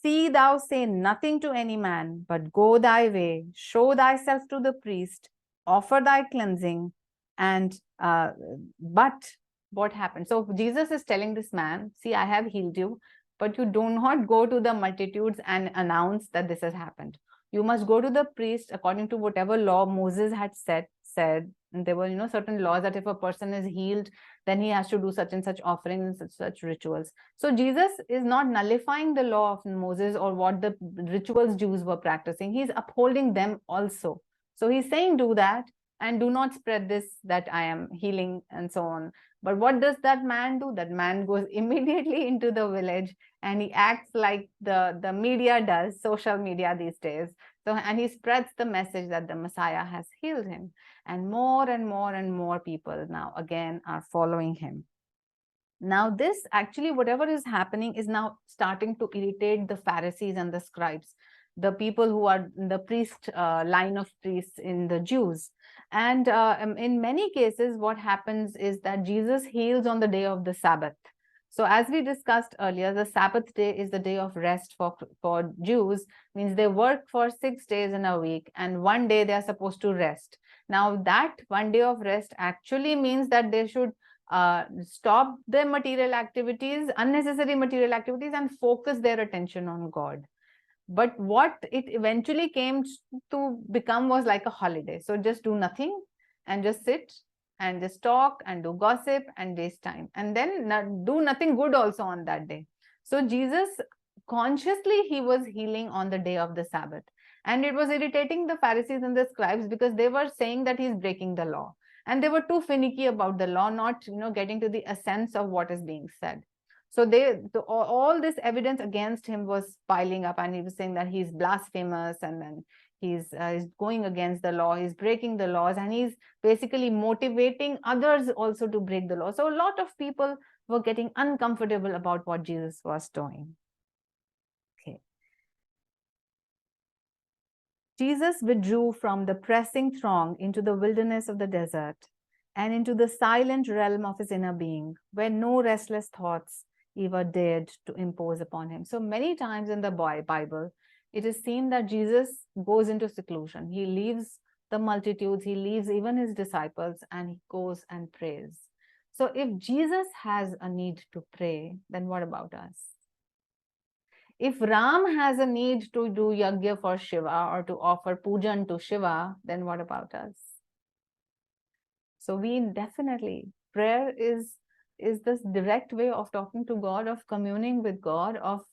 see thou say nothing to any man, but go thy way, show thyself to the priest, offer thy cleansing, and but what happened? So Jesus is telling this man, see, I have healed you, but you do not go to the multitudes and announce that this has happened. You must go to the priest according to whatever law Moses had said. And there were, certain laws that if a person is healed, then he has to do such and such offerings and such rituals. So Jesus is not nullifying the law of Moses or what the rituals Jews were practicing. He's upholding them also. So he's saying do that and do not spread this that I am healing and so on. But what does that man do? That man goes immediately into the village and he acts like the media does, social media these days. So, and he spreads the message that the Messiah has healed him. And more and more and more people now again are following him. Now this actually, whatever is happening is now starting to irritate the Pharisees and the scribes, the people who are in the priest line of priests in the Jews. And in many cases, what happens is that Jesus heals on the day of the Sabbath. So as we discussed earlier, the Sabbath day is the day of rest for Jews, means they work for 6 days in a week and one day they are supposed to rest. Now that one day of rest actually means that they should stop their material activities, unnecessary material activities, and focus their attention on God. But what it eventually came to become was like a holiday. So just do nothing and just sit and just talk and do gossip and waste time, and then do nothing good also on that day. So Jesus consciously, he was healing on the day of the Sabbath, and it was irritating the Pharisees and the scribes because they were saying that he's breaking the law, and they were too finicky about the law, not getting to the essence of what is being said. So all this evidence against him was piling up, and he was saying that he's blasphemous, and then he's going against the law, he's breaking the laws, and he's basically motivating others also to break the law. So a lot of people were getting uncomfortable about what Jesus was doing. Okay. Jesus withdrew from the pressing throng into the wilderness of the desert and into the silent realm of his inner being, where no restless thoughts ever dared to impose upon him. So many times in the Bible, it is seen that Jesus goes into seclusion. He leaves the multitudes, he leaves even his disciples, and he goes and prays. So if Jesus has a need to pray, then what about us? If Ram has a need to do yajna for Shiva or to offer pujan to Shiva, then what about us? So we definitely, prayer is this direct way of talking to God, of communing with God, of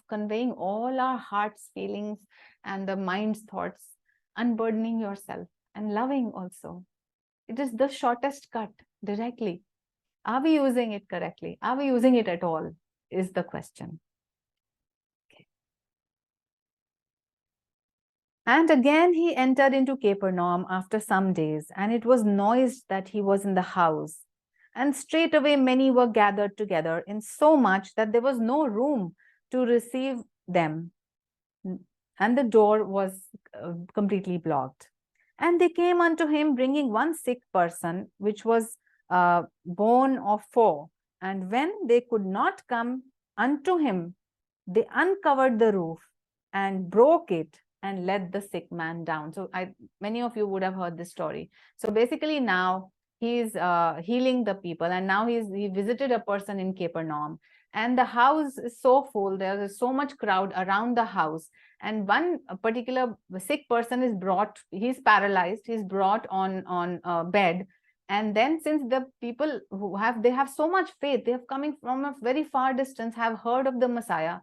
conveying all our heart's feelings and the mind's thoughts, unburdening yourself and loving also. It is the shortest cut directly. Are we using it correctly? Are we using it at all? Is the question. Okay. And again he entered into Capernaum after some days, and it was noised that he was in the house. And straightway many were gathered together, in so much that there was no room to receive them, and the door was completely blocked. And they came unto him, bringing one sick person, which was born of 4. And when they could not come unto him, they uncovered the roof and broke it and let the sick man down. So many of you would have heard this story. So basically now he's healing the people, and now he visited a person in Capernaum, and the house is so full. There is so much crowd around the house, and one particular sick person is brought. He's paralyzed. He's brought on a bed. And then, since the people who have so much faith, they have coming from a very far distance, have heard of the Messiah.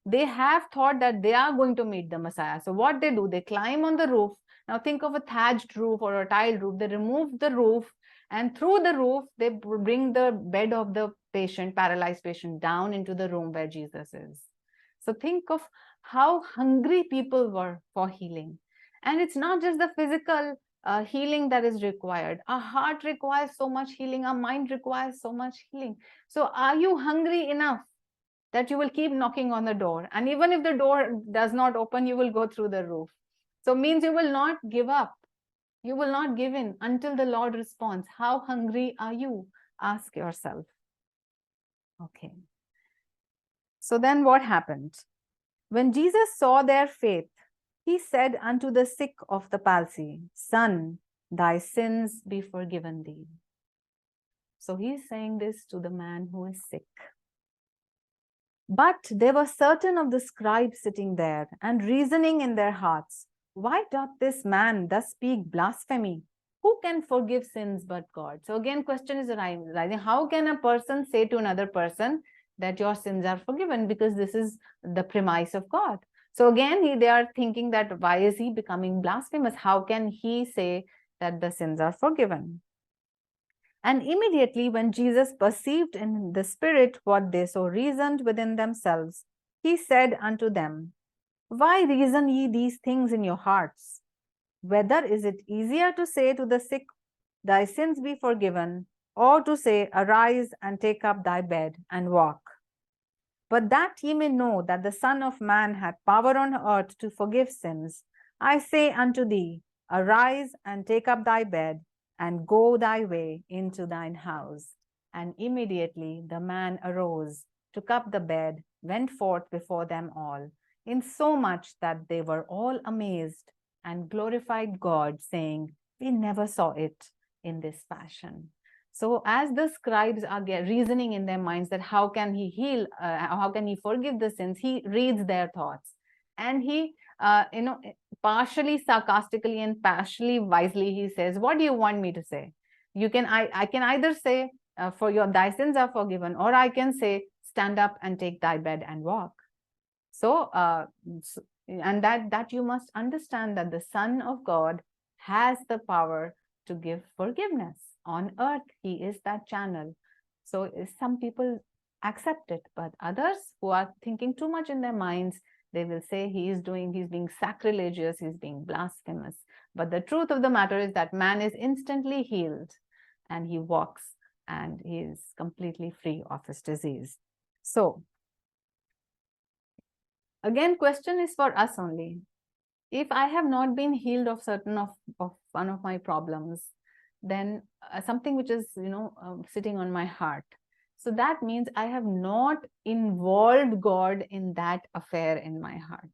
They have thought that they are going to meet the Messiah. So what they do, they climb on the roof. Now think of a thatched roof or a tiled roof. They remove the roof, and through the roof, they bring the bed of the patient, paralyzed patient, down into the room where Jesus is. So think of how hungry people were for healing. And it's not just the physical healing that is required. Our heart requires so much healing. Our mind requires so much healing. So are you hungry enough that you will keep knocking on the door? And even if the door does not open, you will go through the roof. So means you will not give up. You will not give in until the Lord responds. How hungry are you? Ask yourself. Okay. So then what happened? When Jesus saw their faith, he said unto the sick of the palsy, Son, thy sins be forgiven thee. So he's saying this to the man who is sick. But there were certain of the scribes sitting there, and reasoning in their hearts, Why doth this man thus speak blasphemy? Who can forgive sins but God? So again, question is arising. How can a person say to another person that your sins are forgiven? Because this is the premise of God. So again, they are thinking that why is he becoming blasphemous? How can he say that the sins are forgiven? And immediately when Jesus perceived in the spirit what they so reasoned within themselves, he said unto them, Why reason ye these things in your hearts? Whether is it easier to say to the sick, Thy sins be forgiven, or to say, Arise and take up thy bed and walk? But that ye may know that the Son of Man hath power on earth to forgive sins, I say unto thee, Arise and take up thy bed, and go thy way into thine house. And immediately the man arose, took up the bed, went forth before them all, insomuch that they were all amazed and glorified God, saying, We never saw it in this fashion. So as the scribes are reasoning in their minds that how can he heal, how can he forgive the sins, he reads their thoughts, and he, partially sarcastically and partially wisely, he says, what do you want me to say? I can either say, for thy sins are forgiven, or I can say, stand up and take thy bed and walk. So, and that you must understand that the Son of God has the power to give forgiveness. On earth, he is that channel. So some people accept it, but others who are thinking too much in their minds, they will say he's being sacrilegious, he's being blasphemous. But the truth of the matter is that man is instantly healed, and he walks, and he is completely free of his disease. So again, question is for us only. If I have not been healed of certain of one of my problems, then something which is sitting on my heart, so that means I have not involved God in that affair in my heart.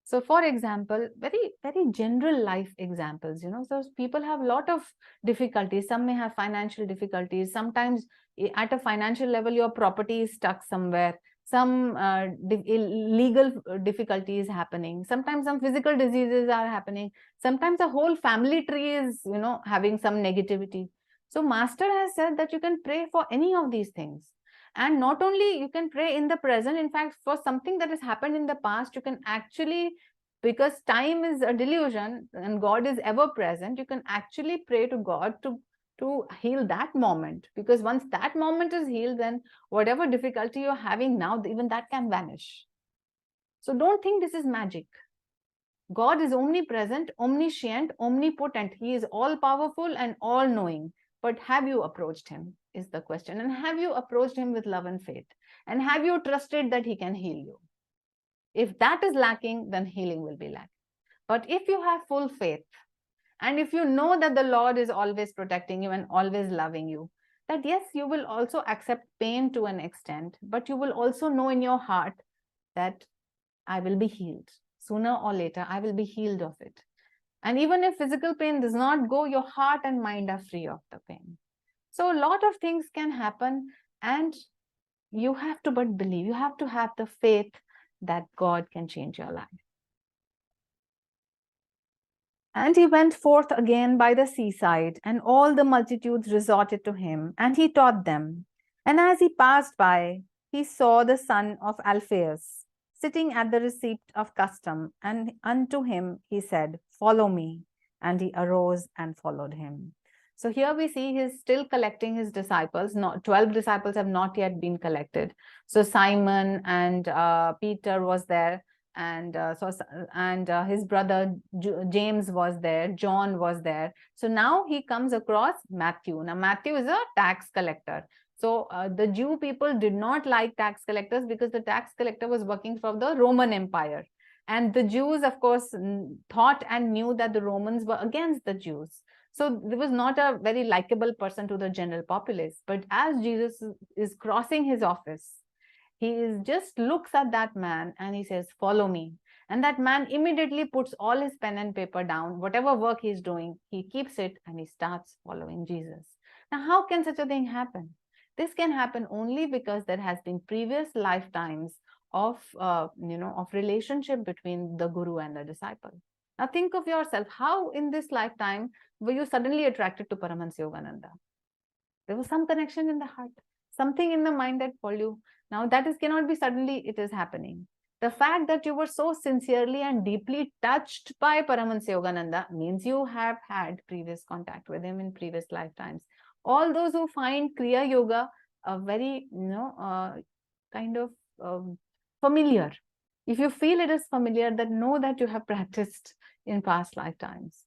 So for example, very very general life examples, so people have a lot of difficulties. Some may have financial difficulties. Sometimes at a financial level your property is stuck somewhere. Some legal difficulty is happening. Sometimes some physical diseases are happening. Sometimes a whole family tree is having some negativity. So master has said that you can pray for any of these things. And not only you can pray in the present, in fact, for something that has happened in the past, you can actually because time is a delusion and God is ever present, you can actually pray to God to heal that moment. Because once that moment is healed, then whatever difficulty you're having now, even that can vanish. So don't think this is magic. God is omnipresent, omniscient, omnipotent. He is all powerful and all knowing. But have you approached him is the question. And have you approached him with love and faith? And have you trusted that he can heal you? If that is lacking, then healing will be lacking. But if you have full faith, and if you know that the Lord is always protecting you and always loving you, that yes, you will also accept pain to an extent, but you will also know in your heart that I will be healed. Sooner or later, I will be healed of it. And even if physical pain does not go, your heart and mind are free of the pain. So a lot of things can happen, and you have to but believe. You have to have the faith that God can change your life. And he went forth again by the seaside, and all the multitudes resorted to him, and he taught them. And as he passed by, he saw the son of Alphaeus sitting at the receipt of custom, and unto him he said, Follow me. And he arose and followed him. So here we see he's still collecting his disciples. 12 disciples have not yet been collected. So Simon and Peter was there, and his brother James was there, John was there. So now he comes across Matthew. Now Matthew is a tax collector. So the Jew people did not like tax collectors because the tax collector was working for the Roman Empire. And the Jews, of course, thought and knew that the Romans were against the Jews. So there was not a very likable person to the general populace. But as Jesus is crossing his office, he just looks at that man and he says, Follow me. And that man immediately puts all his pen and paper down, whatever work he's doing, he keeps it and he starts following Jesus. Now, how can such a thing happen? This can happen only because there has been previous lifetimes of relationship between the guru and the disciple. Now think of yourself, how in this lifetime were you suddenly attracted to Paramhansa Yogananda? There was some connection in the heart, something in the mind that called you. Now that cannot be suddenly it is happening. The fact that you were so sincerely and deeply touched by Paramhansa Yogananda means you have had previous contact with him in previous lifetimes. All those who find Kriya Yoga a very, kind of familiar. If you feel it is familiar, then know that you have practiced in past lifetimes.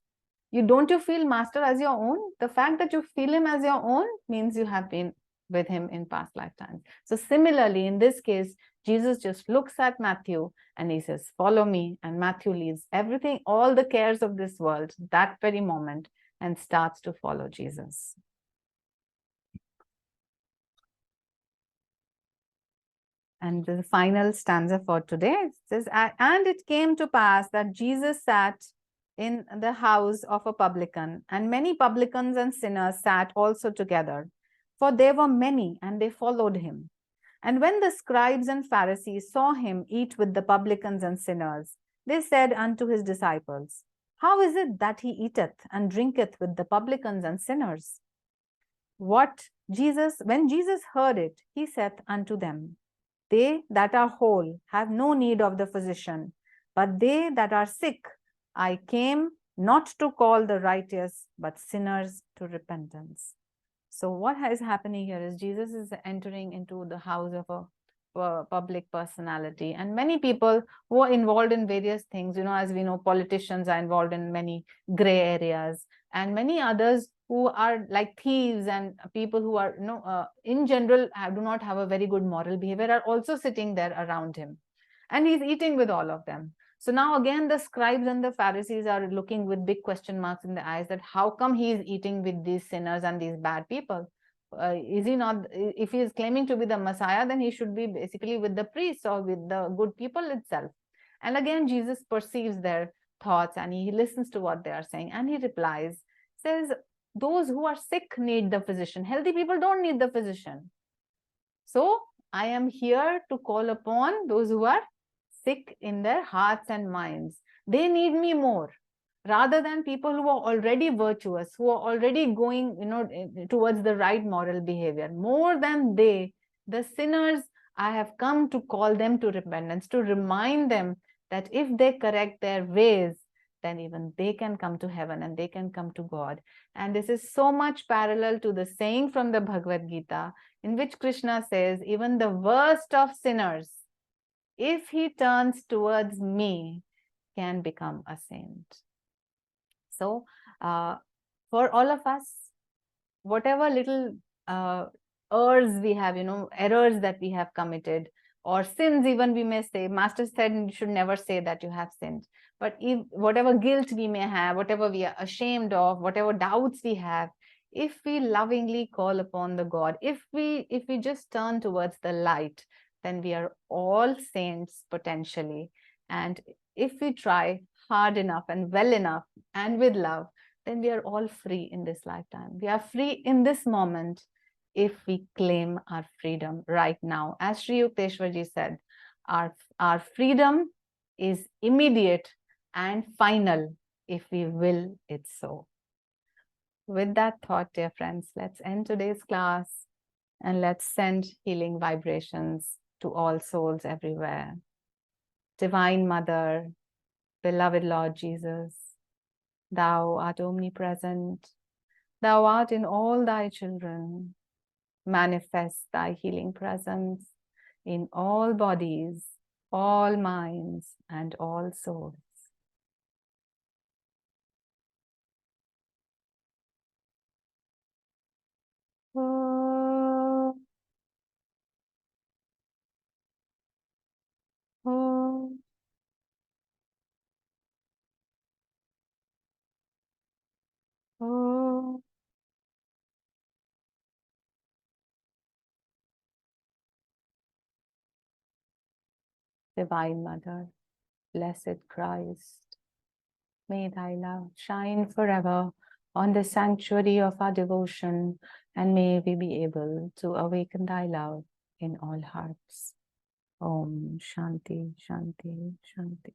Don't you feel master as your own? The fact that you feel him as your own means you have been with him in past lifetimes. So similarly, in this case, Jesus just looks at Matthew and he says, Follow me. And Matthew leaves everything, all the cares of this world, that very moment, and starts to follow Jesus. And the final stanza for today says, And it came to pass that Jesus sat in the house of a publican, and many publicans and sinners sat also together, for there were many, and they followed him. And when the scribes and Pharisees saw him eat with the publicans and sinners, they said unto his disciples, How is it that he eateth and drinketh with the publicans and sinners? When Jesus heard it, he saith unto them, They that are whole have no need of the physician, but they that are sick, I came not to call the righteous, but sinners to repentance. So what is happening here is Jesus is entering into the house of a public personality, and many people who are involved in various things, as we know, politicians are involved in many gray areas, and many others who are like thieves and people who are, in general, do not have a very good moral behavior, are also sitting there around him. And he's eating with all of them. So now again, the scribes and the Pharisees are looking with big question marks in the eyes that how come he is eating with these sinners and these bad people? Is he not, if he is claiming to be the Messiah, then he should be basically with the priests or with the good people itself. And again, Jesus perceives their thoughts and he listens to what they are saying. And he replies, says, those who are sick need the physician. Healthy people don't need the physician. So I am here to call upon those who are sick in their hearts and minds. They need me more, rather than people who are already virtuous, who are already going, towards the right moral behavior. More than they, the sinners, I have come to call them to repentance, to remind them that if they correct their ways, then even they can come to heaven and they can come to God. And this is so much parallel to the saying from the Bhagavad Gita, in which Krishna says, even the worst of sinners, if he turns towards me, can become a saint. So for all of us, whatever little errors we have, errors that we have committed, or sins even we may say, Master said you should never say that you have sinned. But if whatever guilt we may have, whatever we are ashamed of, whatever doubts we have, if we lovingly call upon the God, if we just turn towards the light, then we are all saints potentially. And if we try hard enough and well enough and with love, then we are all free in this lifetime. We are free in this moment if we claim our freedom right now. As Sri Yukteswarji said, our freedom is immediate and final if we will it so. With that thought, dear friends, let's end today's class and let's send healing vibrations to all souls everywhere. Divine Mother, beloved Lord Jesus, Thou art omnipresent. Thou art in all thy children. Manifest thy healing presence in all bodies, all minds, and all souls. Oh, oh, oh. Divine Mother, blessed Christ, may thy love shine forever on the sanctuary of our devotion, and may we be able to awaken thy love in all hearts. Om Shanti, Shanti, Shanti.